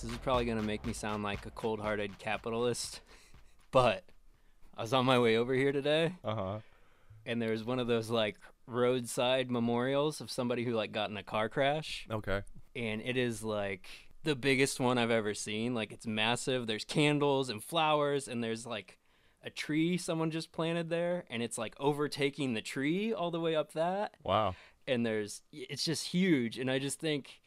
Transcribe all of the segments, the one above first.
This is probably going to make me sound like a cold-hearted capitalist, but I was on my way over here today, and there's one of those, like, roadside memorials of somebody who, like, got in a car crash. Okay. And it is, like, the biggest one I've ever seen. Like, it's massive. There's candles and flowers, and there's, like, a tree someone just planted there, and it's, like, overtaking the tree all the way up that. Wow. And it's just huge, and I just think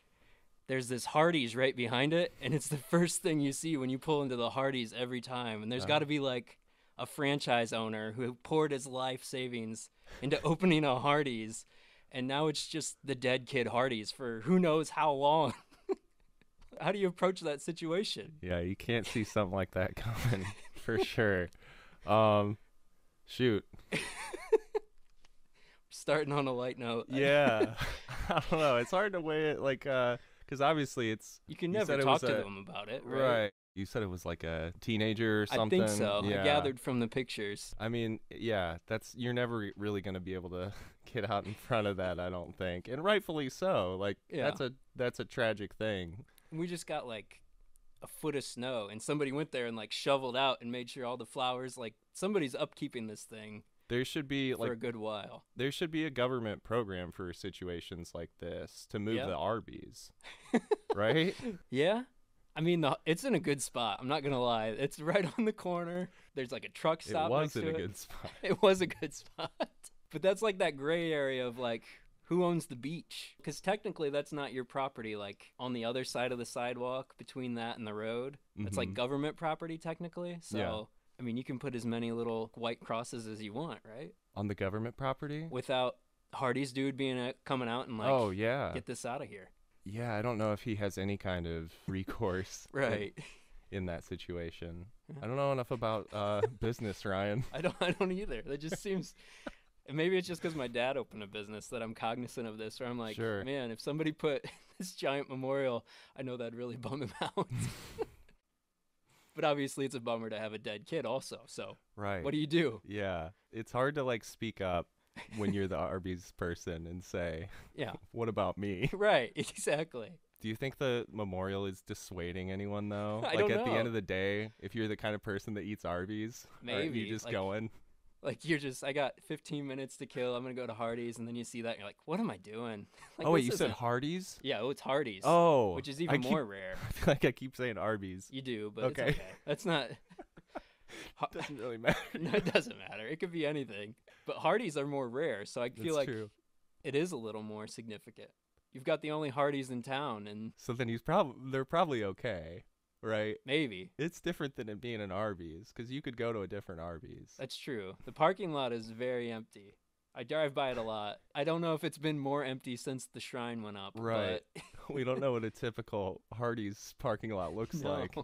there's this Hardees right behind it, and it's the first thing you see when you pull into the Hardees every time. And there's got to be, like, a franchise owner who poured his life savings into opening a Hardees, and now it's just the dead kid Hardees for who knows how long. How do you approach that situation? Yeah, you can't see something like that coming for sure. Shoot. Starting on a light note. Yeah. I don't know. It's hard to weigh it, like, because obviously you can never talk to them about it, right? Right. You said it was like a teenager or something. I think so. Yeah. I gathered from the pictures. I mean, yeah, you're never really going to be able to get out in front of that, I don't think. And rightfully so. Like, yeah. that's a tragic thing. We just got like a foot of snow, and somebody went there and like shoveled out and made sure all the flowers, like, somebody's upkeeping this thing. There should be for a good while. There should be a government program for situations like this to move the Arby's, right? Yeah. I mean, it's in a good spot. I'm not going to lie. It's right on the corner. There's like a truck stop next to it. It was in a good spot. It was a good spot. But that's like that gray area of like, who owns the beach? Because technically that's not your property, like on the other side of the sidewalk between that and the road. It's like government property technically. So, yeah. I mean, you can put as many little white crosses as you want, right? On the government property? Without Hardee's dude coming out and like, get this out of here. Yeah, I don't know if he has any kind of recourse right in that situation. I don't know enough about business, Ryan. I don't either. That just seems... Maybe it's just because my dad opened a business that I'm cognizant of this, where I'm like, man, if somebody put this giant memorial, I know that'd really bum him out. But obviously it's a bummer to have a dead kid also, so what do you do? Yeah, it's hard to like speak up when you're the Arby's person and say, what about me? Right, exactly. Do you think the memorial is dissuading anyone, though? I don't know. At the end of the day, if you're the kind of person that eats Arby's, maybe you're just going. Like, I got 15 minutes to kill, I'm going to go to Hardee's, and then you see that, and you're like, what am I doing? Like, oh, wait, you said Hardee's? Yeah, it's Hardee's. Oh. Which is even more rare. I feel like I keep saying Arby's. You do, but it's okay. That's not... It doesn't really matter. No, it doesn't matter. It could be anything. But Hardee's are more rare, so I feel like it is a little more significant. You've got the only Hardee's in town, and... So then they're probably okay. Right? Maybe. It's different than it being an Arby's, because you could go to a different Arby's. That's true. The parking lot is very empty. I drive by it a lot. I don't know if it's been more empty since the shrine went up. Right. But... We don't know what a typical Hardee's parking lot looks like.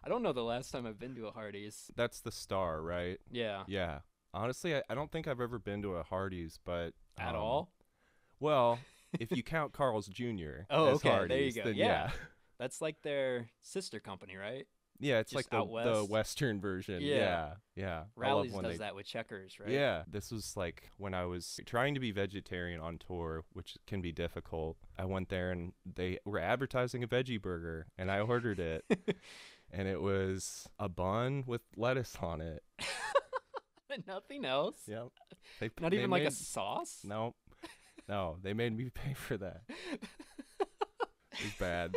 I don't know the last time I've been to a Hardee's. That's the Star, right? Yeah. Yeah. Honestly, I don't think I've ever been to a Hardee's, but... At all? Well, if you count Carl's Jr. Oh, as okay. Hardee's, there you go. Then yeah. That's like their sister company, right? Yeah, it's just like the Western version. Yeah. Rallies does that with Checkers, right? Yeah. This was like when I was trying to be vegetarian on tour, which can be difficult. I went there and they were advertising a veggie burger, and I ordered it. And it was a bun with lettuce on it. Nothing else? Yep. Not even like a sauce? No. No, they made me pay for that. It was bad.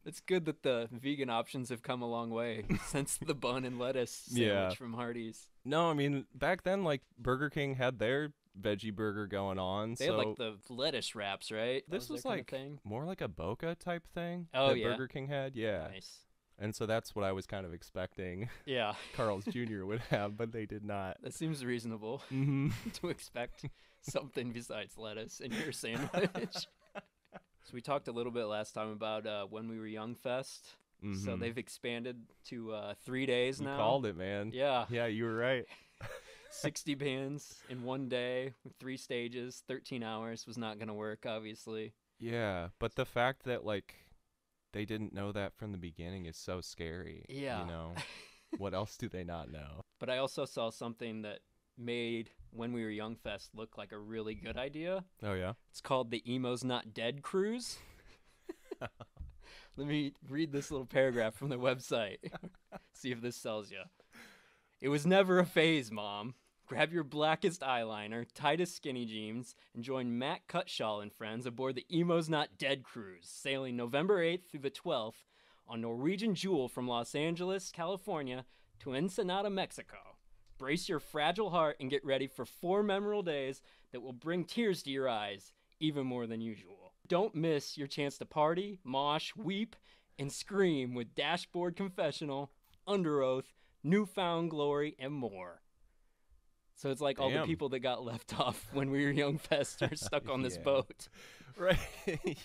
It's good that the vegan options have come a long way since the bun and lettuce sandwich from Hardee's. No, I mean, back then, like, Burger King had their veggie burger going on. They had, like, the lettuce wraps, right? This was like more like a Boca type thing that Burger King had. Yeah. Nice. And so that's what I was kind of expecting Carl's Jr. would have, but they did not. That seems reasonable to expect something besides lettuce in your sandwich. So we talked a little bit last time about When We Were Young Fest. So they've expanded to 3 days now. You called it, man. Yeah. Yeah, you were right. 60 bands in one day with 3 stages, 13 hours was not going to work, obviously. Yeah, but the fact that, like, they didn't know that from the beginning is so scary. Yeah. You know? What else do they not know? But I also saw something that made When We Were Young Fest look like a really good idea. Oh, yeah? It's called the Emo's Not Dead Cruise. Let me read this little paragraph from the website. See if this sells you. It was never a phase, Mom. Grab your blackest eyeliner, tightest skinny jeans, and join Matt Cutshaw and friends aboard the Emo's Not Dead cruise, sailing November 8th through the 12th on Norwegian Jewel from Los Angeles, California to Ensenada, Mexico. Brace your fragile heart and get ready for 4 memorable days that will bring tears to your eyes, even more than usual. Don't miss your chance to party, mosh, weep, and scream with Dashboard Confessional, Under Oath, Newfound Glory, and more. So it's like all the people that got left off when we were young fest are stuck on this boat. Right.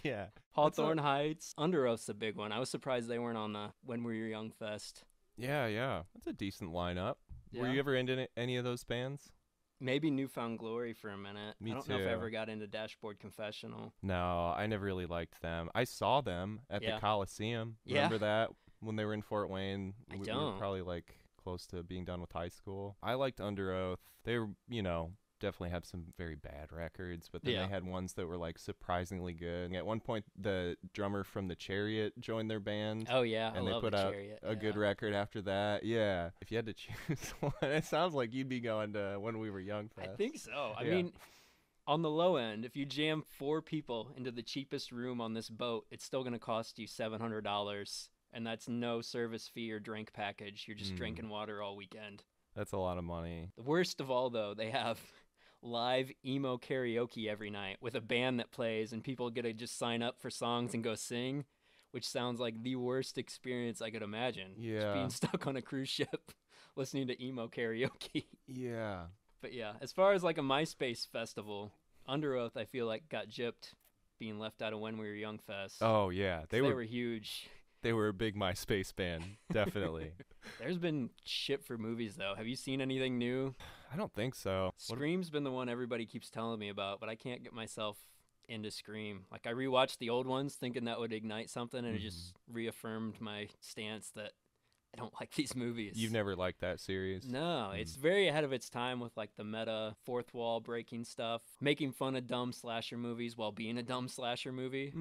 Yeah. Hawthorne Heights. Under Oath's a big one. I was surprised they weren't on the When We Were Young fest. Yeah. That's a decent lineup. Yeah. Were you ever into any of those bands? Maybe Newfound Glory for a minute. Me I don't too. know if I ever got into Dashboard Confessional. No, I never really liked them. I saw them at the Coliseum. Remember that? When they were in Fort Wayne? I We don't. were probably like close to being done with high school. I liked Under Oath. They were, definitely have some very bad records, but then they had ones that were like surprisingly good. And at one point, the drummer from the Chariot joined their band. Oh yeah, and I they love put the out Chariot. a good record after that. Yeah, if you had to choose one, it sounds like you'd be going to When We Were Young fest. I think so. I mean, on the low end, if you jam 4 people into the cheapest room on this boat, it's still going to cost you $700. And that's no service fee or drink package. You're just drinking water all weekend. That's a lot of money. The worst of all, though, they have live emo karaoke every night with a band that plays, and people get to just sign up for songs and go sing, which sounds like the worst experience I could imagine. Yeah. Just being stuck on a cruise ship listening to emo karaoke. Yeah. But yeah, as far as like a MySpace festival, Under Oath, I feel like got gypped being left out of When We Were Young fest. Oh, yeah. They were huge. They were a big MySpace band, definitely. There's been shit for movies, though. Have you seen anything new? I don't think so. Scream's been the one everybody keeps telling me about, but I can't get myself into Scream. Like, I rewatched the old ones thinking that would ignite something, and it just reaffirmed my stance that I don't like these movies. You've never liked that series? No, it's very ahead of its time with, like, the meta, fourth wall breaking stuff, making fun of dumb slasher movies while being a dumb slasher movie.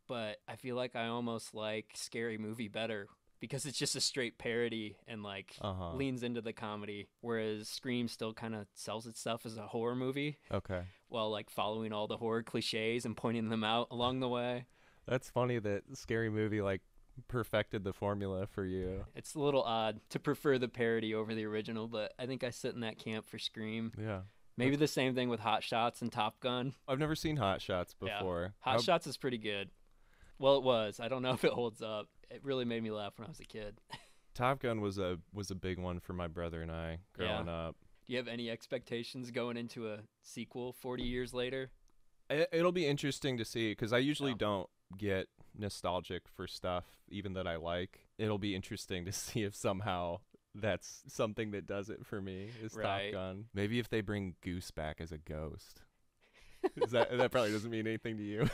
But I feel like I almost like Scary Movie better because it's just a straight parody and like leans into the comedy, whereas Scream still kind of sells itself as a horror movie. Okay. While like following all the horror cliches and pointing them out along the way. That's funny that Scary Movie like perfected the formula for you. It's a little odd to prefer the parody over the original, but I think I sit in that camp for Scream. Yeah. Maybe the same thing with Hot Shots and Top Gun. I've never seen Hot Shots before. Yeah. Hot Shots is pretty good. Well, it was. I don't know if it holds up. It really made me laugh when I was a kid. Top Gun was a big one for my brother and I growing up. Do you have any expectations going into a sequel 40 years later? It'll be interesting to see because I usually don't get nostalgic for stuff even that I like. It'll be interesting to see if somehow that's something that does it for me is Top Gun. Maybe if they bring Goose back as a ghost. That probably doesn't mean anything to you.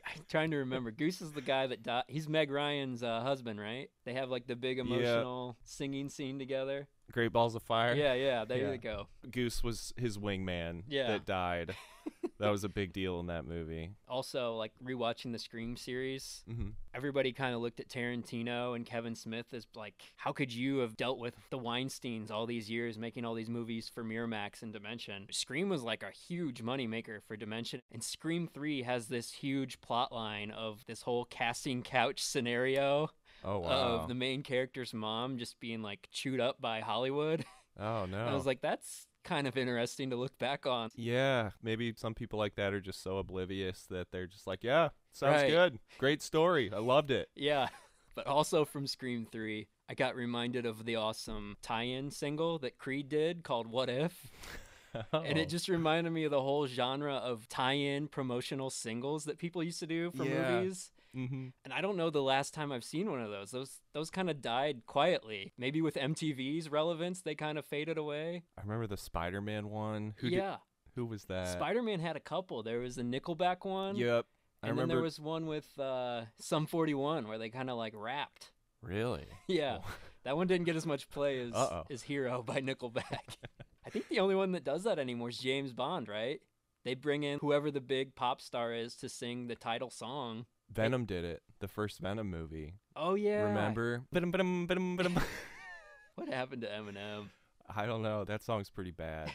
I'm trying to remember. Goose is the guy that died. He's Meg Ryan's husband, right? They have like the big emotional singing scene together. Great Balls of Fire. Yeah. There you go. Goose was his wingman that died. That was a big deal in that movie. Also, like rewatching the Scream series, everybody kind of looked at Tarantino and Kevin Smith as like, how could you have dealt with the Weinsteins all these years making all these movies for Miramax and Dimension? Scream was like a huge moneymaker for Dimension. And Scream 3 has this huge plot line of this whole casting couch scenario of the main character's mom just being like chewed up by Hollywood. Oh, no. I was like, that's kind of interesting to look back on. Yeah, maybe some people like that are just so oblivious that they're just like, yeah, sounds good. Great story. I loved it. Yeah. But also from Scream 3, I got reminded of the awesome tie-in single that Creed did called What If? And it just reminded me of the whole genre of tie-in promotional singles that people used to do for movies. And I don't know the last time I've seen one of those. Those kind of died quietly. Maybe with MTV's relevance, they kind of faded away. I remember the Spider-Man one. Who was that? Spider-Man had a couple. There was a Nickelback one. Yep. And then there was one with Sum 41 where they kind of like rapped. Really? Yeah. That one didn't get as much play as Hero by Nickelback. I think the only one that does that anymore is James Bond, right? They bring in whoever the big pop star is to sing the title song. Venom did it. The first Venom movie. Oh yeah. Remember? Ba-dum. What happened to Eminem? I don't know. That song's pretty bad.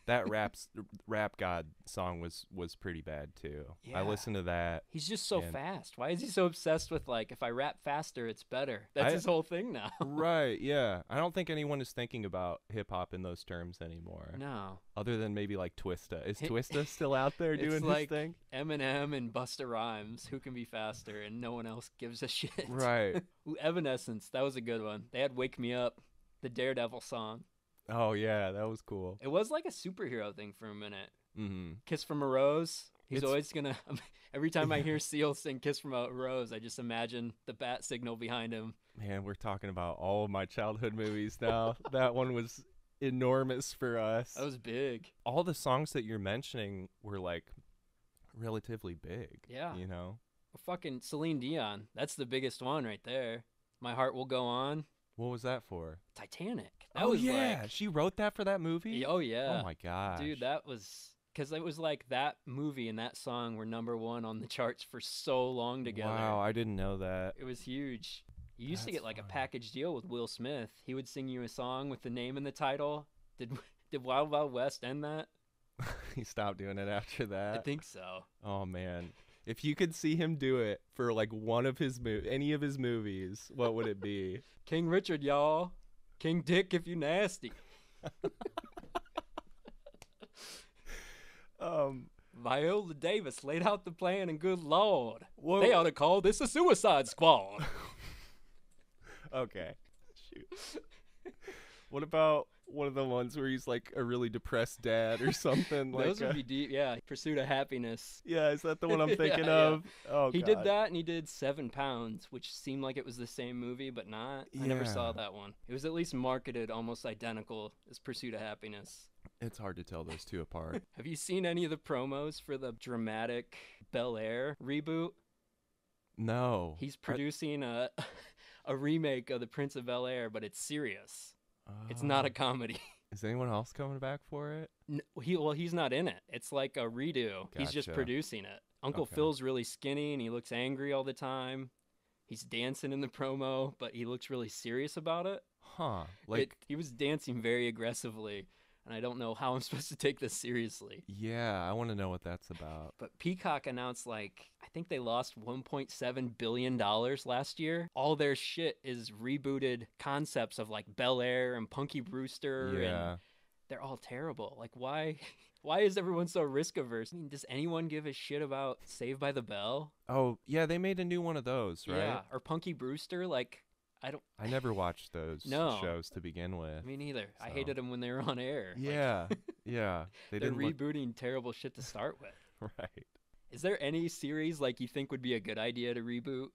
That rap god song was pretty bad too. Yeah. I listened to that. He's just so fast. Why is he so obsessed with like, if I rap faster, it's better? That's his whole thing now. Right, yeah. I don't think anyone is thinking about hip hop in those terms anymore. No. Other than maybe like Twista. Is Twista still out there doing his like thing? Eminem and Busta Rhymes, who can be faster, and no one else gives a shit. Right. Ooh, Evanescence, that was a good one. They had Wake Me Up, the Daredevil song. Oh yeah, that was cool. It was like a superhero thing for a minute. Mm-hmm. Kiss from a Rose. He's always gonna. Every time I hear Seal sing "Kiss from a Rose," I just imagine the bat signal behind him. Man, we're talking about all of my childhood movies now. That one was enormous for us. That was big. All the songs that you're mentioning were like relatively big. Yeah. You know. Well, fucking Celine Dion. That's the biggest one right there. My Heart Will Go On. What was that for? Titanic. That was like, she wrote that for that movie? oh yeah. Oh my gosh. Dude, that was because it was like that movie and that song were #1 on the charts for so long together. Wow, I didn't know that. It was huge. You used to That's get like funny. a package deal with Will Smith. He would sing you a song with the name in the title. Did Wild Wild West end that? He stopped doing it after that. I think so. Oh man. If you could see him do it for like one of his any of his movies, what would it be? King Richard, y'all. King Dick if you nasty. Viola Davis laid out the plan, and good lord, they ought to call this a Suicide Squad. Okay. Shoot. What about one of the ones where he's like a really depressed dad or something? Those would be deep. Yeah, Pursuit of Happiness. Yeah, is that the one I'm thinking Yeah. of? Oh, He God. did that, and he did 7 Pounds, which seemed like it was the same movie, but not. I never Yeah. saw that one. It was at least marketed almost identical as Pursuit of Happiness. It's hard to tell those two apart. Have you seen any of the promos for the dramatic Bel Air reboot? No. He's producing a remake of The Prince of Bel Air, but it's serious. It's not a comedy. Is anyone else coming back for it? He's not in it. It's like a redo. He's just Gotcha. producing it. Uncle Okay. Phil's really skinny and he looks angry all the time. He's dancing in the promo, but he looks really serious about it. Huh. Like, He was dancing very aggressively, and I don't know how I'm supposed to take this seriously. yeah, I want to know what that's about. But Peacock announced, like, I think they lost $1.7 billion last year. All their shit is rebooted concepts of, like, Bel Air and Punky Brewster. Yeah. And they're all terrible. Like, why is everyone so risk averse? I mean, does anyone give a shit about Saved by the Bell? Oh, yeah, they made a new one of those, right? Yeah. Or Punky Brewster? Like, I never watched those No. shows to begin with. me neither. I So. hated them when they were on air. Like, Yeah, yeah. They they're didn't look rebooting terrible shit to start with. right. Is there any series like you think would be a good idea to reboot?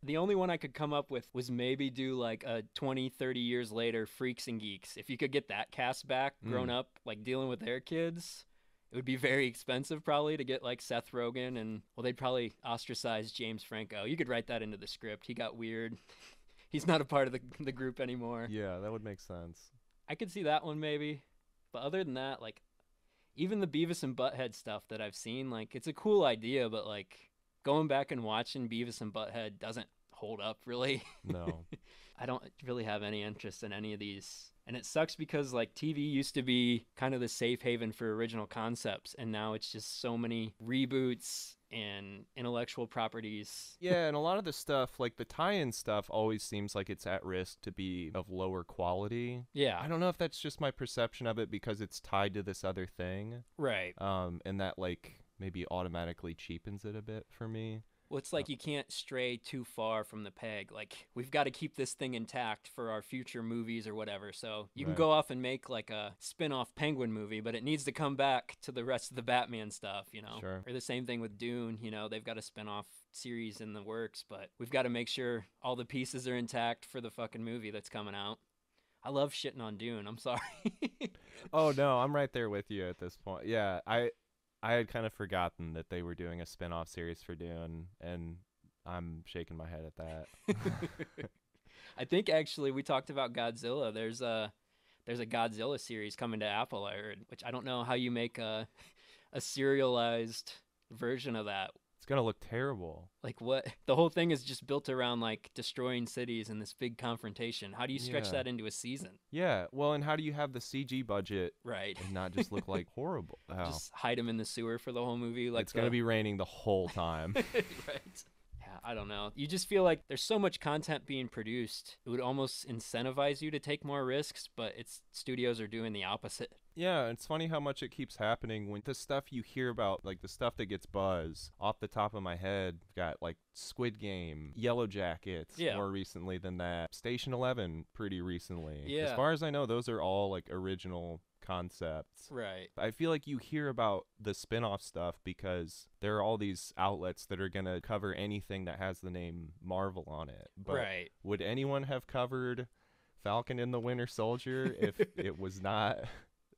The only one I could come up with was maybe do like a 20, 30 years later Freaks and Geeks. If you could get that cast back, grown up, like dealing with their kids, it would be very expensive probably to get like Seth Rogen and, well, they'd probably ostracize James Franco. You could write that into the script. He got weird. He's not a part of the group anymore. Yeah, that would make sense. I could see that one maybe. But other than that, like, even the Beavis and Butthead stuff that I've seen, like, it's a cool idea, but like going back and watching Beavis and Butthead doesn't hold up really. No. I don't really have any interest in any of these. And it sucks because like TV used to be kind of the safe haven for original concepts, and now it's just so many reboots and intellectual properties. Yeah, and a lot of the stuff, like the tie-in stuff, always seems like it's at risk to be of lower quality. Yeah. I don't know if that's just my perception of it because it's tied to this other thing. Right. And that like maybe automatically cheapens it a bit for me. Well, it's like you can't stray too far from the peg. Like, we've got to keep this thing intact for our future movies or whatever. So you can Right. go off and make like a spin-off Penguin movie, but it needs to come back to the rest of the Batman stuff, you know? Sure. Or the same thing with Dune, you know, they've got a spin-off series in the works, but we've got to make sure all the pieces are intact for the fucking movie that's coming out. I love shitting on Dune. I'm sorry. Oh no, I'm right there with you at this point. Yeah, I had kind of forgotten that they were doing a spin-off series for Dune, and I'm shaking my head at that. I think actually we talked about Godzilla. There's a Godzilla series coming to Apple, I heard, which I don't know how you make a serialized version of that. It's gonna look terrible. Like what? The whole thing is just built around like destroying cities and this big confrontation. How do you stretch that into a season? Yeah, well, and how do you have the CG budget right and not just look like horrible? Oh. Just hide him in the sewer for the whole movie. Like it's gonna be raining the whole time. right. Yeah, I don't know. You just feel like there's so much content being produced. It would almost incentivize you to take more risks, but studios are doing the opposite. Yeah, it's funny how much it keeps happening when the stuff you hear about, like the stuff that gets buzz, off the top of my head, got like Squid Game, Yellow Jackets more recently than that, Station 11 pretty recently. Yeah. As far as I know, those are all like original concepts. Right. I feel like you hear about the spin-off stuff because there are all these outlets that are going to cover anything that has the name Marvel on it. But would anyone have covered Falcon and the Winter Soldier if it was not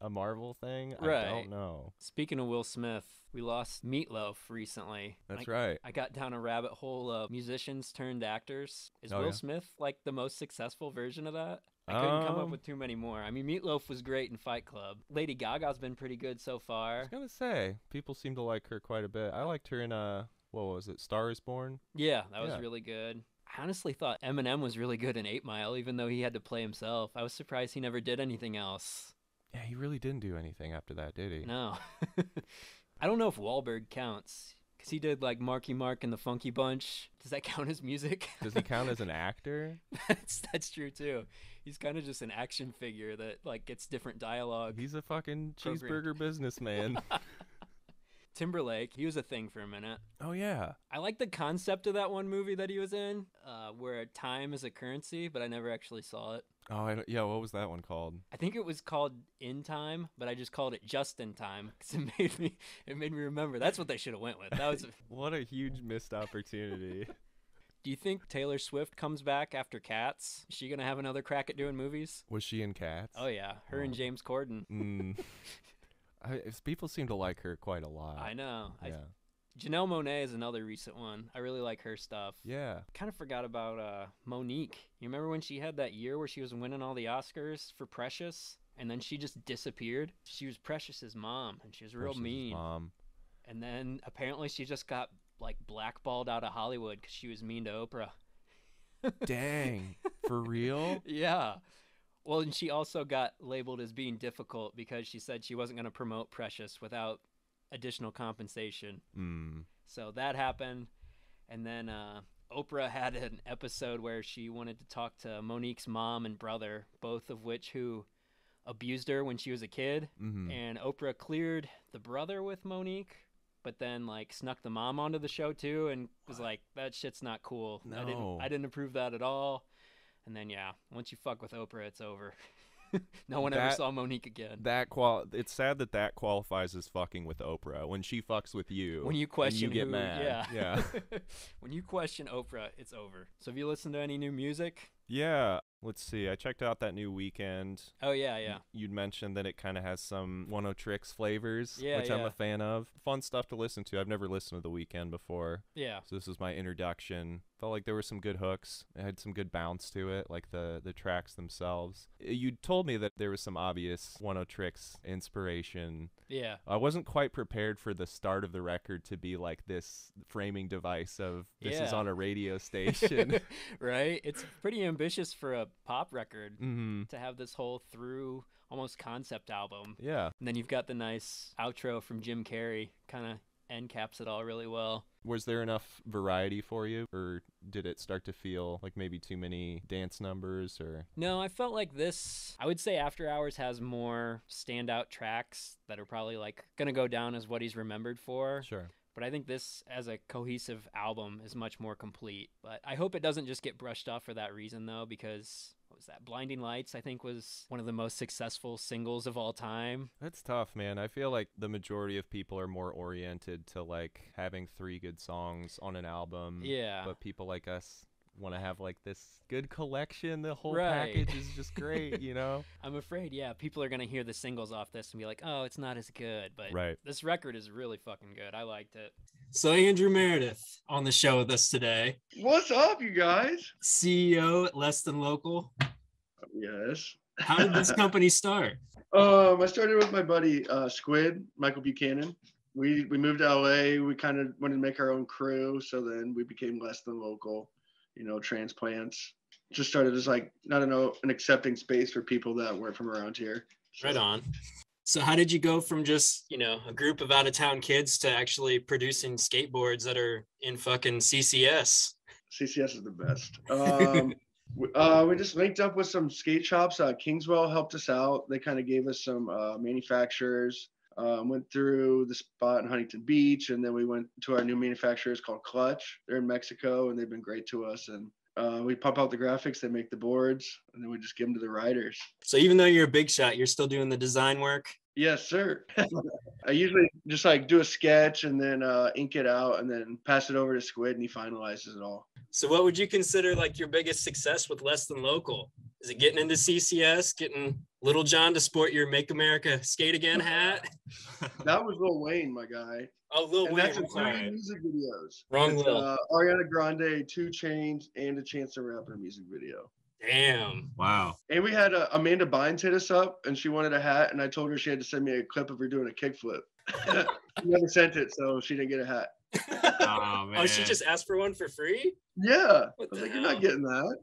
a Marvel thing? I don't know. Speaking of Will Smith, we lost Meatloaf recently. That's right. I got down a rabbit hole of musicians turned actors. Is Will Smith like the most successful version of that? I couldn't come up with too many more. I mean, Meatloaf was great in Fight Club. Lady Gaga's been pretty good so far. I was gonna say, people seem to like her quite a bit. I liked her in what was it, Star is Born? Yeah, that was really good. I honestly thought Eminem was really good in 8 Mile, even though he had to play himself. I was surprised he never did anything else. Yeah, he really didn't do anything after that, did he? No. I don't know if Wahlberg counts, because he did like Marky Mark and the Funky Bunch. Does that count as music? Does he count as an actor? That's true, too. He's kind of just an action figure that like gets different dialogue. He's a fucking cheeseburger businessman. Timberlake, he was a thing for a minute. Oh, yeah. I like the concept of that one movie that he was in, where time is a currency, but I never actually saw it. Oh, yeah, what was that one called? I think it was called In Time, but I just called it Just in Time because it made me remember. That's what they should have went with. That was what a huge missed opportunity. Do you think Taylor Swift comes back after Cats? Is she going to have another crack at doing movies? Was she in Cats? Oh, yeah. Her and James Corden. People seem to like her quite a lot. I know. Yeah. Janelle Monáe is another recent one. I really like her stuff. Yeah. Kind of forgot about Monique. You remember when she had that year where she was winning all the Oscars for Precious? And then she just disappeared? She was Precious's mom, and she was real mean. Mom. And then apparently she just got like blackballed out of Hollywood because she was mean to Oprah. Dang. For real? Yeah. Well, and she also got labeled as being difficult because she said she wasn't going to promote Precious without additional compensation. So that happened. And then Oprah had an episode where she wanted to talk to Monique's mom and brother, both of which who abused her when she was a kid. And Oprah cleared the brother with Monique, but then like snuck the mom onto the show too and was like, that shit's not cool. No. I didn't approve that at all. And then, yeah, once you fuck with Oprah, it's over. No one ever saw Monique again. It's sad that qualifies as fucking with Oprah. When she fucks with you, when you question and you get mad. Yeah. When you question Oprah, it's over. So have you listened to any new music? Yeah. Let's see. I checked out that new Weeknd. Oh, yeah. You'd mentioned that it kind of has some One O Tricks flavors, yeah, which I'm a fan of. Fun stuff to listen to. I've never listened to The Weeknd before. Yeah. So this was my introduction. Felt like there were some good hooks. It had some good bounce to it, like the tracks themselves. You told me that there was some obvious One O Tricks inspiration. Yeah. I wasn't quite prepared for the start of the record to be like this framing device of this is on a radio station. Right? It's pretty ambitious for a pop record to have this whole through almost concept album. Yeah. And then you've got the nice outro from Jim Carrey, kind of end caps it all really well. Was there enough variety for you, or did it start to feel like maybe too many dance numbers? Or no, I felt like this, I would say After Hours has more standout tracks that are probably like gonna go down as what he's remembered for. Sure. But I think this, as a cohesive album, is much more complete. But I hope it doesn't just get brushed off for that reason, though, because, what was that? Blinding Lights, I think, was one of the most successful singles of all time. That's tough, man. I feel like the majority of people are more oriented to, like, having 3 good songs on an album. Yeah. But people like us want to have like this good collection. The whole package is just great, you know? I'm afraid, yeah, people are going to hear the singles off this and be like, oh, it's not as good. But right. This record is really fucking good. I liked it. So Andrew Meredith on the show with us today. What's up, you guys? CEO at Less Than Local. Yes. How did this company start? I started with my buddy Squid, Michael Buchanan. we moved to LA. We kind of wanted to make our own crew. So then we became less than local, transplants. Just started as like, I don't know, an accepting space for people that weren't from around here. So. Right on. So how did you go from just, a group of out-of-town kids to actually producing skateboards that are in fucking CCS? CCS is the best. We just linked up with some skate shops. Kingswell helped us out. They kind of gave us some manufacturers. Went through the spot in Huntington Beach, and then we went to our new manufacturers called Clutch. They're in Mexico, and they've been great to us. And we pump out the graphics, they make the boards, and then we just give them to the riders. So even though you're a big shot, you're still doing the design work? Yes, sir. I usually just like do a sketch and then ink it out and then pass it over to Squid, and he finalizes it all. So what would you consider like your biggest success with Less Than Local? Is it getting into CCS, getting Little John to sport your Make America Skate Again hat? That was Lil Wayne, my guy. Oh, Lil Wayne. That's in 3 music videos. Wrong Lil. Ariana Grande, 2 Chainz, and a Chance the Rapper music video. Damn. Wow. And we had Amanda Bynes hit us up, and she wanted a hat, and I told her she had to send me a clip of her doing a kickflip. She never sent it, so she didn't get a hat. Oh, man. Oh, she just asked for one for free? Yeah. What I was the like, you're hell? not getting that.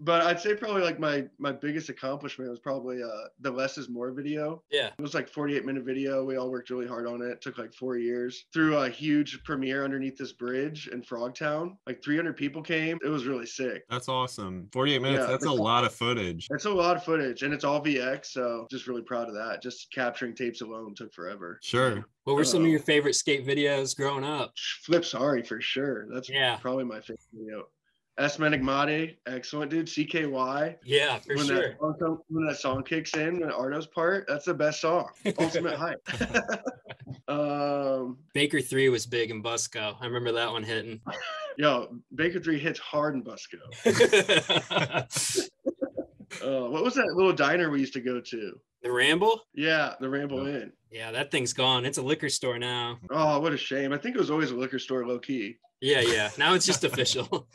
But I'd say probably like my biggest accomplishment was probably the Less is More video. Yeah. It was like 48-minute video. We all worked really hard on it. It took like 4 years. Through a huge premiere underneath this bridge in Frogtown. Like 300 people came. It was really sick. That's awesome. 48 minutes. Yeah. That's a lot of footage. It's a lot of footage, and it's all VX, so just really proud of that. Just capturing tapes alone took forever. Sure. What were some of your favorite skate videos growing up? Flip Sorry for sure. That's Yeah. probably my favorite video. S. Menigmati, excellent dude. CKY. Yeah, for sure. When that song kicks in, when Ardo's part, that's the best song. Ultimate hype. Baker 3 was big in Busco. I remember that one hitting. Yo, Baker 3 hits hard in Busco. What was that little diner we used to go to? The Ramble? Yeah, the Ramble Inn. Yeah, that thing's gone. It's a liquor store now. Oh, what a shame. I think it was always a liquor store low key. Yeah. Now it's just official.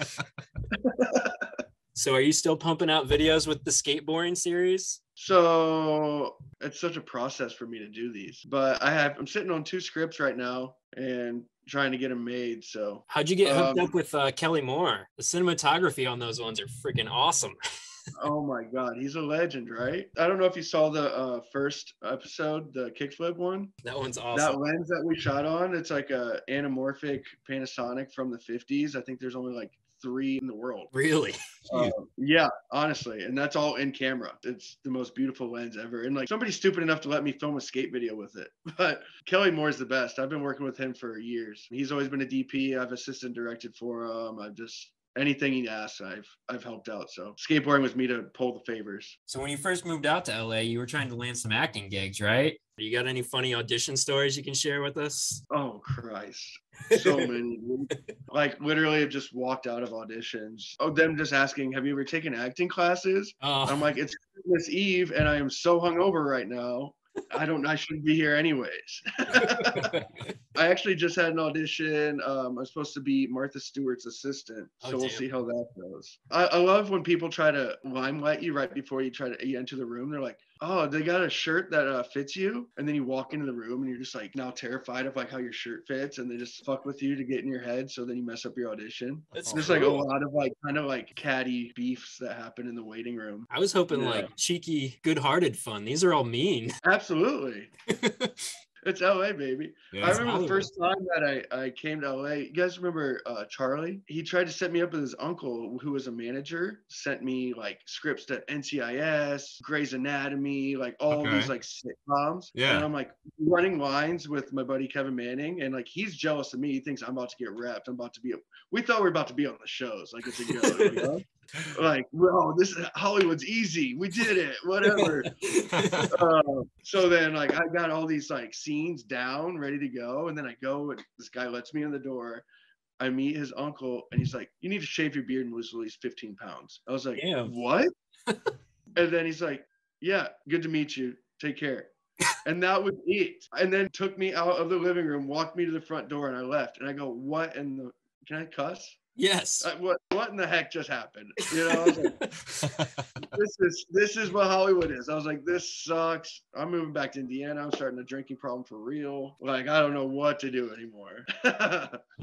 So are you still pumping out videos with the skateboarding series? So it's such a process for me to do these, but I'm sitting on 2 scripts right now and trying to get them made. So how'd you get hooked up with Kelly Moore? The cinematography on those ones are freaking awesome. Oh my God, he's a legend, right? I don't know if you saw the first episode, the kickflip one. That one's awesome. That lens that we shot on, it's like a anamorphic Panasonic from the 50s. I think there's only like 3 in the world. Really? Yeah, honestly. And that's all in camera. It's the most beautiful lens ever. And like somebody's stupid enough to let me film a skate video with it. But Kelly Moore's the best. I've been working with him for years. He's always been a DP. I've assistant directed for him. Anything he asks, I've helped out. So skateboarding was me to pull the favors. So when you first moved out to LA, you were trying to land some acting gigs, right? You got any funny audition stories you can share with us? Oh Christ. So many. Like literally have just walked out of auditions. Oh, them just asking, have you ever taken acting classes? Oh. I'm like, it's Christmas Eve and I am so hungover right now. I shouldn't be here anyways. I actually just had an audition. I'm supposed to be Martha Stewart's assistant. So we'll see how that goes. I love when people try to limelight you right before you enter the room. They're like, oh, they got a shirt that fits you. And then you walk into the room and you're just like now terrified of like how your shirt fits. And they just fuck with you to get in your head. So then you mess up your audition. There's like a lot of like kind of like catty beefs that happen in the waiting room. I was hoping like cheeky, good-hearted fun. These are all mean. Absolutely. It's LA, baby. Yeah, I remember the first time that I came to LA. You guys remember Charlie? He tried to set me up with his uncle, who was a manager, sent me like scripts to NCIS, Grey's Anatomy, like all these like sitcoms. Yeah. And I'm like running lines with my buddy Kevin Manning, and like he's jealous of me. He thinks I'm about to get repped. We thought we were about to be on the shows. Like it's a joke, you know? Like, well, this is Hollywood's easy. We did it, whatever. So then like I got all these like scenes down, ready to go. And then I go and this guy lets me in the door. I meet his uncle and he's like, you need to shave your beard and lose at least 15 pounds. I was like, damn. What? And then he's like, yeah, good to meet you. Take care. And that was it. And then took me out of the living room, walked me to the front door, and I left. And I go, what in the, can I cuss? Yes. What in the heck just happened? You know, I was like, this is what Hollywood is. I was like, this sucks. I'm moving back to Indiana. I'm starting a drinking problem for real. Like, I don't know what to do anymore.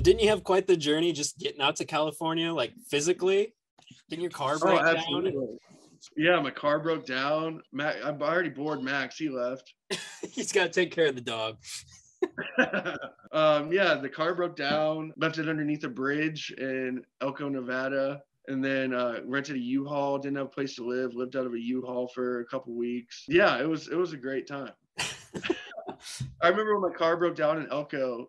Didn't you have quite the journey just getting out to California, like physically? Didn't your car break down? Absolutely. Yeah, my car broke down. I already bored Max. He left. He's got to take care of the dog. Yeah, the car broke down, left it underneath a bridge in Elko, Nevada, and then rented a U-Haul. Didn't have a place to live. Lived out of a U-Haul for a couple weeks. Yeah, it was a great time. I remember when my car broke down in Elko,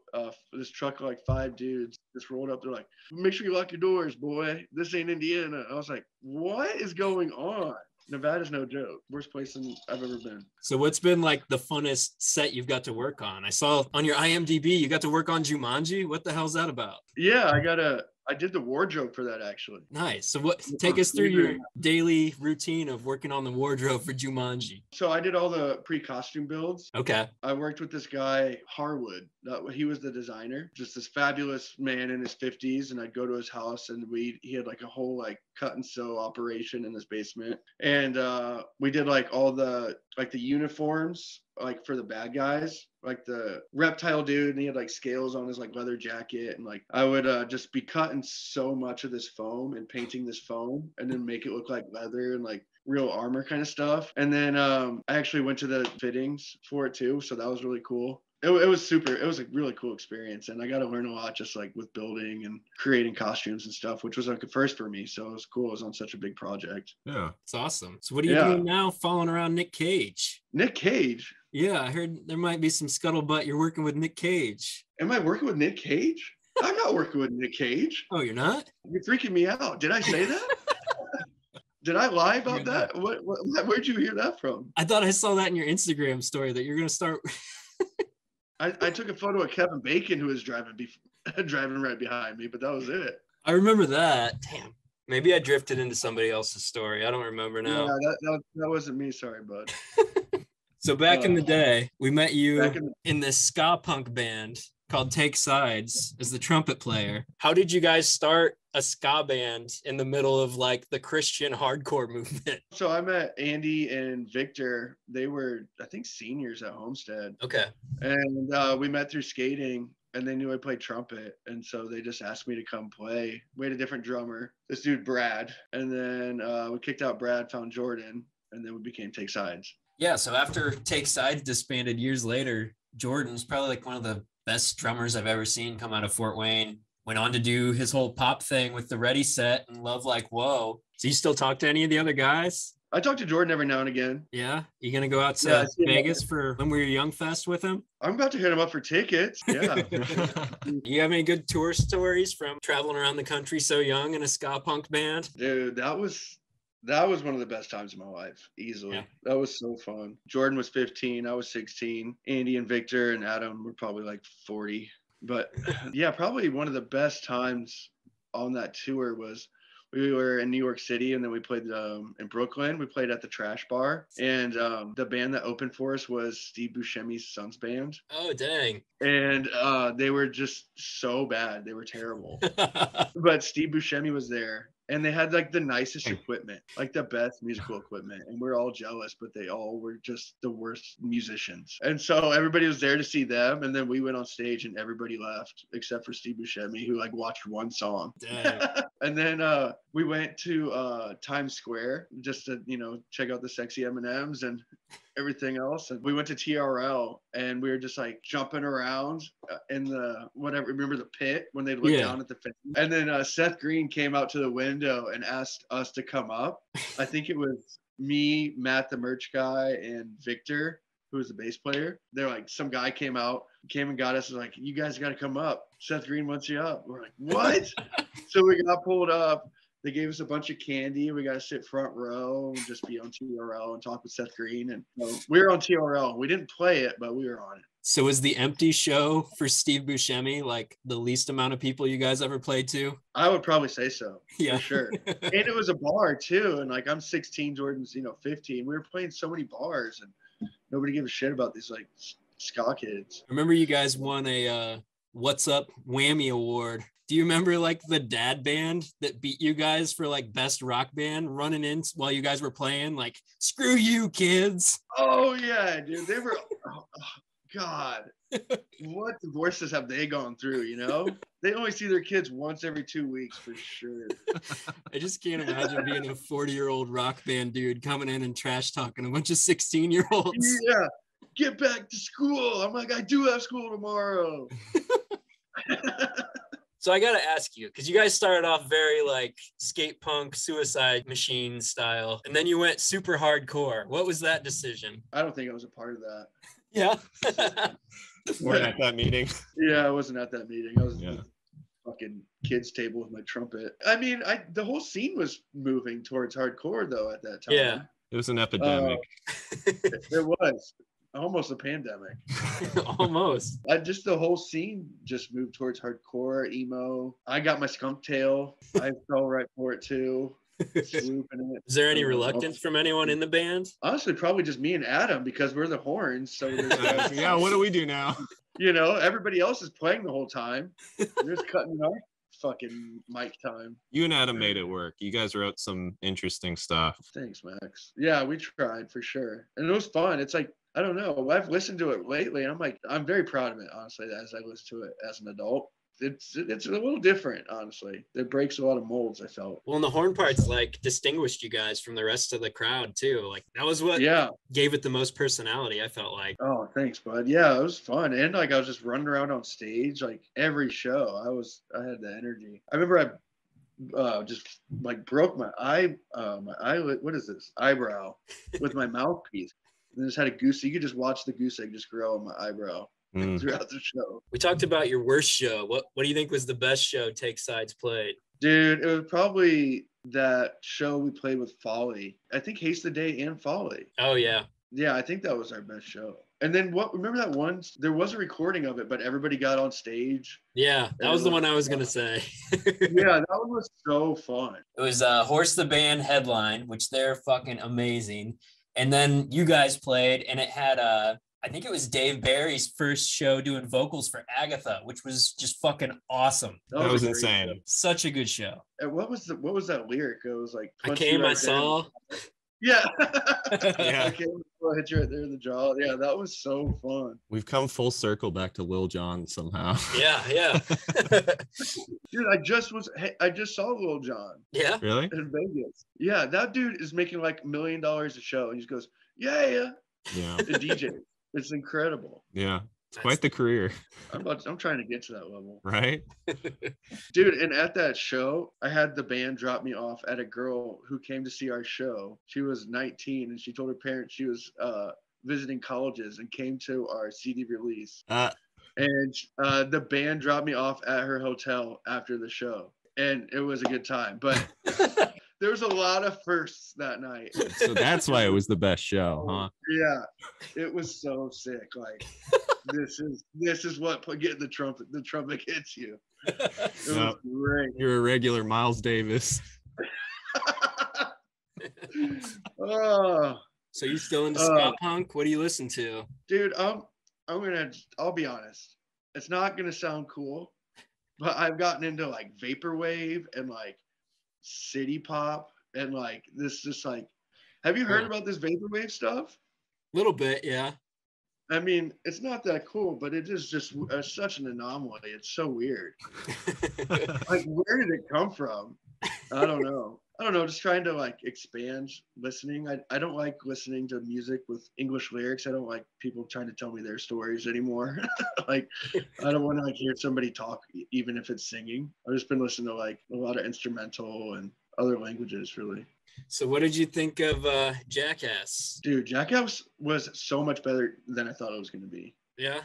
this truck of like 5 dudes just rolled up. They're like, "Make sure you lock your doors, boy. This ain't Indiana." I was like, "What is going on?" Nevada's no joke. Worst place I've ever been. So what's been like the funnest set you've got to work on? I saw on your IMDb you got to work on Jumanji. What the hell's that about? Yeah, I did the wardrobe for that actually. Nice. So take us through your daily routine of working on the wardrobe for Jumanji. So I did all the pre-costume builds. Okay. I worked with this guy, Harwood. He was the designer, just this fabulous man in his 50s. And I'd go to his house and he had like a whole like cut and sew operation in his basement. And we did like all the uniforms, like for the bad guys, like the reptile dude, and he had like scales on his like leather jacket, and like I would just be cutting so much of this foam and painting this foam and then make it look like leather and like real armor kind of stuff. And then I actually went to the fittings for it too, so that was really cool. It was a really cool experience, and I got to learn a lot just like with building and creating costumes and stuff, which was like a first for me. So it was cool. It was on such a big project. Yeah. It's awesome. So what are you doing now following around Nick Cage? Nick Cage? Yeah, I heard there might be some scuttlebutt. You're working with Nick Cage. Am I working with Nick Cage? I'm not working with Nick Cage. Oh, you're not? You're freaking me out. Did I say that? Did I lie about that? Where'd you hear that from? I thought I saw that in your Instagram story that you're going to start... I took a photo of Kevin Bacon, who was driving right behind me, but that was it. I remember that. Damn. Maybe I drifted into somebody else's story. I don't remember now. Yeah, that wasn't me. Sorry, bud. So back in the day, we met you in this ska-punk band called Take Sides as the trumpet player. How did you guys start a ska band in the middle of like the Christian hardcore movement? So I met Andy and Victor. They were, I think, seniors at Homestead. Okay. And we met through skating, and they knew I played trumpet. And so they just asked me to come play. We had a different drummer, this dude, Brad. And then we kicked out Brad, found Jordan, and then we became Take Sides. Yeah, so after Take Sides disbanded years later, Jordan's probably like one of the best drummers I've ever seen come out of Fort Wayne. Went on to do his whole pop thing with the Ready Set and Love Like Whoa. So you still talk to any of the other guys? I talk to Jordan every now and again. Yeah? You gonna go out to Vegas for When We Were Young Fest with him? I'm about to hit him up for tickets. Yeah. You have any good tour stories from traveling around the country so young in a ska punk band? Dude, that was one of the best times of my life, easily. Yeah. That was so fun. Jordan was 15, I was 16. Andy and Victor and Adam were probably like 40. But yeah, probably one of the best times on that tour was we were in New York City, and then we played in Brooklyn. We played at the Trash Bar, and the band that opened for us was Steve Buscemi's son's band. Oh, dang. And they were just so bad. They were terrible. But Steve Buscemi was there. And they had like the nicest equipment, like the best musical equipment. And we're all jealous, but they all were just the worst musicians. And so everybody was there to see them. And then we went on stage and everybody left except for Steve Buscemi, who like watched one song. And then we went to Times Square just to, check out the sexy M&Ms and everything else. And we went to TRL and we were just like jumping around in the whatever. Remember the pit when they looked down at the fence? And then Seth Green came out to the window and asked us to come up. I think it was me, Matt, the merch guy, and Victor, who was the bass player. They're like, some guy came and got us, like, you guys got to come up. Seth Green wants you up. We're like, what? So we got pulled up. They gave us a bunch of candy. We got to sit front row and just be on TRL and talk with Seth Green. And we were on TRL. We didn't play it, but we were on it. So was the empty show for Steve Buscemi like the least amount of people you guys ever played to? I would probably say so. Yeah, for sure. And it was a bar too. And like I'm 16, Jordan's 15. We were playing so many bars, and nobody gave a shit about these like ska kids. I remember you guys won a What's Up Whammy Award Do you remember like the dad band that beat you guys for like best rock band running in while you guys were playing? Like, screw you, kids. Oh yeah, dude. They were. God, what divorces have they gone through? You know, they only see their kids once every 2 weeks for sure. I just can't imagine being a 40-year-old rock band dude coming in and trash talking a bunch of 16-year-olds. Yeah, get back to school. I'm like, I do have school tomorrow. So I gotta ask you, because you guys started off very like skate punk, Suicide Machine style, and then you went super hardcore. What was that decision? I don't think I was a part of that. Yeah. We're at that meeting. Yeah, I wasn't at that meeting. I was Yeah. at the fucking kids table with my trumpet. I mean, the whole scene was moving towards hardcore though at that time. Yeah. It was an epidemic. It was almost a pandemic. Almost. Just the whole scene just moved towards hardcore, emo. I got my skunk tail. I fell right for it too. Swooping in it. Is there any reluctance from anyone in the band? Honestly, probably just me and Adam because we're the horns. So there's Yeah, what do we do now? you know, everybody else is playing the whole time. We're just cutting our fucking mic time. You and Adam made it work. You guys wrote some interesting stuff. Thanks, Max. Yeah, we tried for sure. And it was fun. It's like, I don't know. I've listened to it lately and I'm like, I'm very proud of it, honestly, as I listen to it as an adult. It's a little different, honestly. It breaks a lot of molds, I felt. Well, and the horn parts like distinguished you guys from the rest of the crowd too. Like that was what Yeah. gave it the most personality, I felt like. Oh, thanks, bud. Yeah, it was fun. And like I was just running around on stage, like every show. I had the energy. I remember I just like broke my eyelid. What is this? Eyebrow with my mouthpiece. And just had a goose. You could just watch the goose egg just grow on my eyebrow throughout the show. We talked about your worst show. What do you think was the best show Take Sides played? Dude, it was probably that show we played with Folly. I think Haste the Day and Folly. Oh yeah. Yeah, I think that was our best show. And then remember that one? There was a recording of it, but everybody got on stage. Yeah, that was the one I was gonna say. Yeah, that one was so fun. It was Horse the Band headline, which they're fucking amazing. And then you guys played, and it had I think it was Dave Barry's first show doing vocals for Agatha, which was just fucking awesome. That was a great insane. show. Such a good show. And what was that lyric? It was like, I punch came, you I right saw. there. Yeah. Yeah. I came, I hit you right there in the jaw. Yeah, that was so fun. We've come full circle back to Lil Jon somehow. Yeah, yeah. Dude, I just saw Lil Jon Yeah. Really? in Vegas. Yeah, that dude is making like $1 million a show. And he just goes, yeah. Yeah. The DJ. It's incredible. Yeah. It's quite the career, I'm trying to get to that level. right? Dude, and at that show, I had the band drop me off at a girl who came to see our show. She was 19 and she told her parents she was visiting colleges and came to our CD release. And the band dropped me off at her hotel after the show. And it was a good time. But there was a lot of firsts that night. So that's why it was the best show, huh? Yeah. It was so sick. Like this is what getting the trumpet gets you. It was great. You're a regular Miles Davis. Oh, So you still into ska-punk? What do you listen to? dude, I'll be honest. It's not gonna sound cool, but I've gotten into like vaporwave and like city pop and like this just like, have you heard about this vaporwave stuff? A little bit, yeah. I mean, it's not that cool, but it is just such an anomaly. It's so weird. Like, where did it come from? I don't know. Just trying to like expand listening. I don't like listening to music with English lyrics. I don't like people trying to tell me their stories anymore. Like, I don't want to like hear somebody talk, even if it's singing. I've just been listening to like a lot of instrumental and other languages, really. So what did you think of Jackass? Dude, Jackass was so much better than I thought it was going to be. Yeah.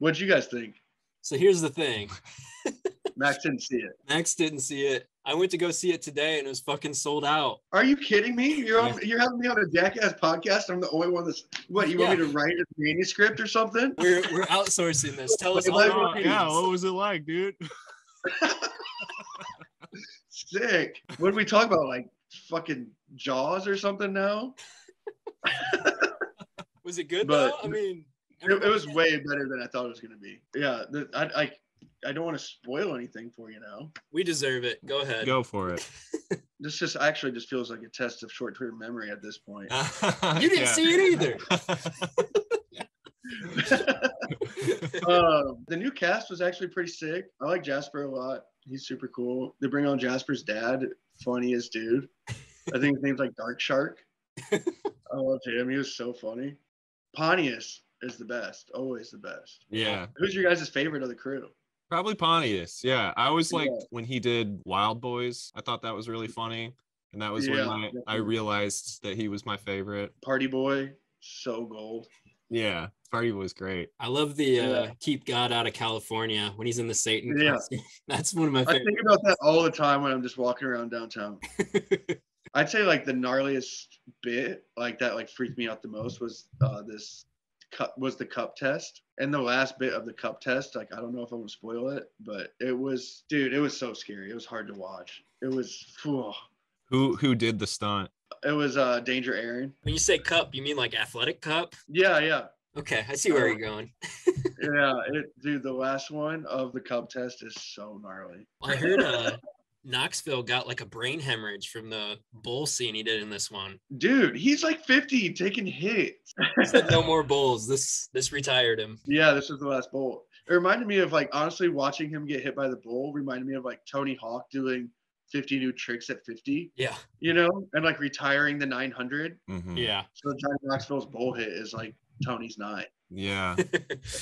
What'd you guys think? So here's the thing. Max didn't see it. Max didn't see it. I went to go see it today and it was fucking sold out. Are you kidding me? You're having me on a Jackass podcast. I'm the only one that's what you want me to write a manuscript or something? We're outsourcing this. Tell us all Like, your Yeah, opinions. what was it like, dude? Sick. What did we talk about? Like fucking Jaws or something now? Was it good But- though? I mean, It was way better than I thought it was going to be. Yeah, I don't want to spoil anything for you now. We deserve it. Go ahead. Go for it. This just actually just feels like a test of short-term memory at this point. You didn't see it either. The new cast was actually pretty sick. I like Jasper a lot. He's super cool. They bring on Jasper's dad, funniest dude. I think his name's like Dark Shark. I loved him. He was so funny. Pontius is the best. Always the best. Yeah. Who's your guys' favorite of the crew? Probably Pontius. Yeah. I always liked Yeah. when he did Wild Boys. I thought that was really funny. And that was when I definitely. realized that he was my favorite. Party Boy, so gold. Yeah. Party was great. I love the Keep God Out of California when he's in the Satan costume. That's one of my I favorites. think about that all the time when I'm just walking around downtown. I'd say like the gnarliest bit, like that like freaked me out the most was the cup test. And the last bit of the cup test, like I don't know if I'm gonna spoil it, but it was so scary. It was hard to watch. It was Who did the stunt? It was Danger Aaron. When you say cup, you mean like athletic cup? Yeah. Okay, I see where you're going. Yeah, dude, the last one of the cup test is so gnarly. I heard Knoxville got like a brain hemorrhage from the bull scene he did in this one. Dude, he's like 50 taking hits. He said no more bulls. This retired him. Yeah, this was the last bull. It reminded me of like honestly watching him get hit by the bull reminded me of like Tony Hawk doing 50 new tricks at 50. Yeah. You know, and like retiring the 900. Mm-hmm. Yeah. So Johnny Knoxville's bull hit is like Tony's 9. Yeah.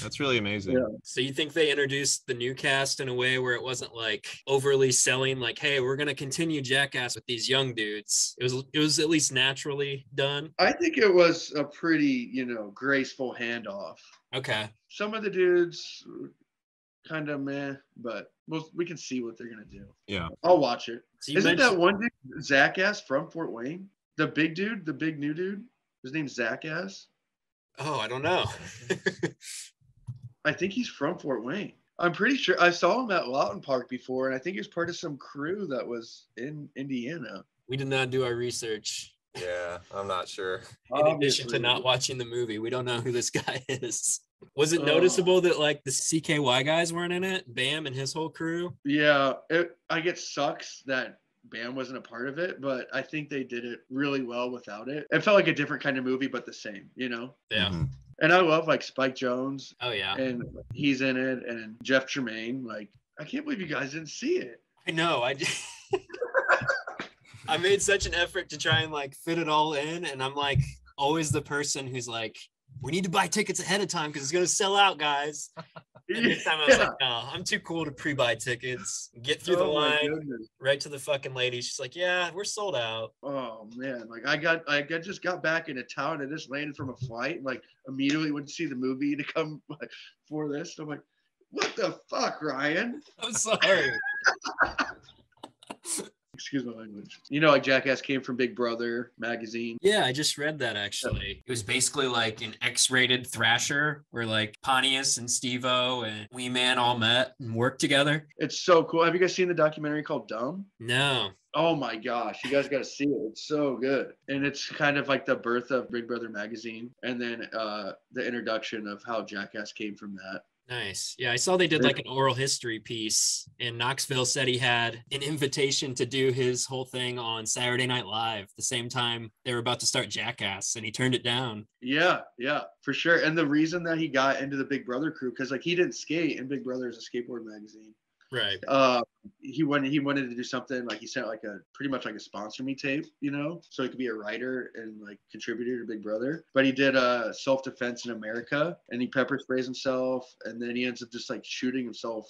That's really amazing. Yeah. So you think they introduced the new cast in a way where it wasn't like overly selling, like, hey, we're gonna continue Jackass with these young dudes. It was at least naturally done. I think it was a pretty, graceful handoff. Okay. Some of the dudes kind of meh, but we can see what they're gonna do. Yeah. I'll watch it. So you Isn't mentioned- that one dude Jackass from Fort Wayne? The big dude, the big new dude? His name's Jackass. Oh, I don't know. I think he's from Fort Wayne. I'm pretty sure I saw him at Lawton Park before, and I think he was part of some crew that was in Indiana. We did not do our research. Yeah, I'm not sure. In addition to not watching the movie, we don't know who this guy is. Was it noticeable that like the CKY guys weren't in it? Bam and his whole crew? Yeah, I get sucks that Bam wasn't a part of it, but I think they did it really well without it. It felt like a different kind of movie, but the same, Yeah. Mm-hmm. And I love like Spike Jonze. Oh yeah. And he's in it, and Jeff Tremaine. Like, I can't believe you guys didn't see it. I know. I made such an effort to try and like fit it all in, and I'm like always the person who's like, we need to buy tickets ahead of time because it's gonna sell out, guys. And this time I was like, no, I'm too cool to pre-buy tickets. Get through the Oh my line, goodness. right to the fucking lady. She's like, yeah, we're sold out. Oh man, like I just got back into town and just landed from a flight and like immediately went to see the movie to come like, for this. I'm like, what the fuck, Ryan? I'm sorry. Excuse my language. Like Jackass came from Big Brother magazine. Yeah, I just read that actually. It was basically like an X-rated thrasher where like Pontius and Steve-O and Wee Man all met and worked together. It's so cool. Have you guys seen the documentary called Dumb? No. Oh my gosh, you guys got to see it. It's so good. And it's kind of like the birth of Big Brother magazine and then the introduction of how Jackass came from that. Nice. Yeah, I saw they did like an oral history piece, and Knoxville said he had an invitation to do his whole thing on Saturday Night Live the same time they were about to start Jackass, and he turned it down. Yeah, for sure. And the reason that he got into the Big Brother crew, because like he didn't skate, and Big Brother is a skateboard magazine. Right. He wanted to do something like he sent like pretty much like a sponsor me tape, so he could be a writer and like contributor to Big Brother. But he did self-defense in America, and he pepper sprays himself, and then he ends up just like shooting himself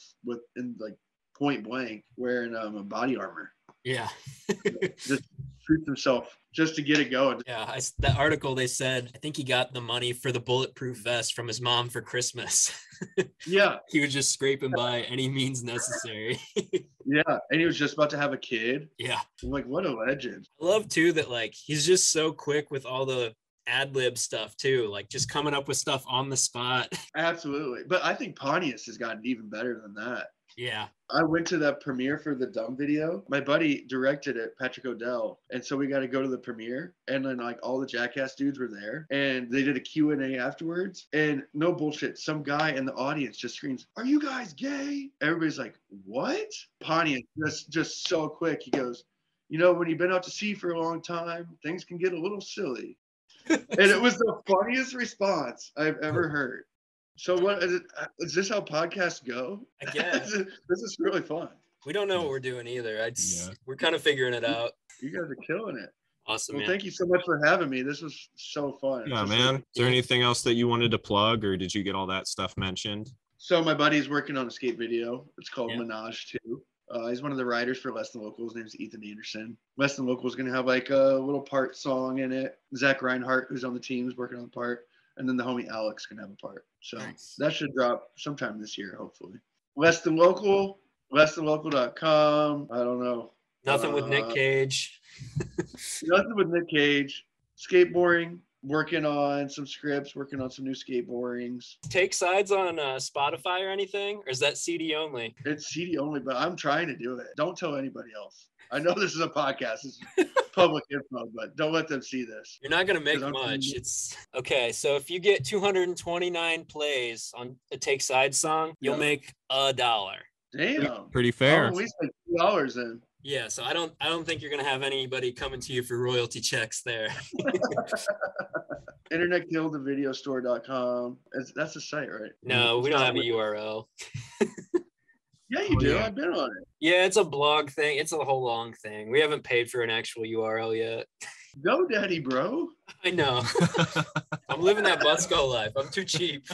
in like point blank wearing a body armor. Yeah. Just shoots himself just to get it going. Yeah, that article they said, I think he got the money for the bulletproof vest from his mom for Christmas. Yeah. He was just scraping by any means necessary. Yeah, and he was just about to have a kid. Yeah. I'm like, what a legend. I love too that like he's just so quick with all the ad-lib stuff too, like just coming up with stuff on the spot. Absolutely. But I think Pontius has gotten even better than that. Yeah. I went to that premiere for the Dumb video. My buddy directed it, Patrick O'Dell. And so we got to go to the premiere. And then like all the Jackass dudes were there. And they did a Q&A afterwards. And no bullshit, some guy in the audience just screams, "Are you guys gay?" Everybody's like, "What?" Pontius just so quick. He goes, "You know, when you've been out to sea for a long time, things can get a little silly." And it was the funniest response I've ever heard. So what is it? Is this how podcasts go? I guess. This is really fun. We don't know what we're doing either. We're kind of figuring it out. You guys are killing it. Awesome, Well, man. thank you so much for having me. This was so fun. Yeah, man. Is there anything else that you wanted to plug, or did you get all that stuff mentioned? So my buddy's working on a skate video. It's called Yeah. Menage 2. He's one of the writers for Less Than Local. His name's Ethan Anderson. Less Than Local is going to have like a little part song in it. Zach Reinhardt, who's on the team, is working on the part. And then the homie Alex can have a part. So that should drop sometime this year, hopefully. Less Than Local, lessthanlocal.com. I don't know. Nothing with Nick Cage. Nothing with Nick Cage. Skateboarding. Working on some scripts. Working on some new skateboardings. Take Sides on Spotify or anything? Or is that CD only? It's CD only, but I'm trying to do it. Don't tell anybody else. I know this is a podcast. This is public info, but don't let them see this. You're not going to make much. It's okay. So if you get 229 plays on a Take Sides song, you'll make $1. Damn. Pretty fair. Oh, we spent $2 then. Yeah, so I don't think you're gonna have anybody coming to you for royalty checks there. InternetKilledTheVideoStore.com. That's a site, right? No, we don't have a URL. Yeah, you do. I've been on it. Yeah, it's a blog thing. It's a whole long thing. We haven't paid for an actual URL yet. Go, daddy, bro. I know. I'm living that Busco life. I'm too cheap.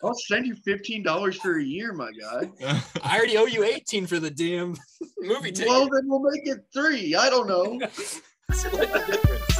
I'll send you $15 for a year, my guy. I already owe you 18 for the damn movie ticket. Well, then we'll make it 3. I don't know. What's the difference?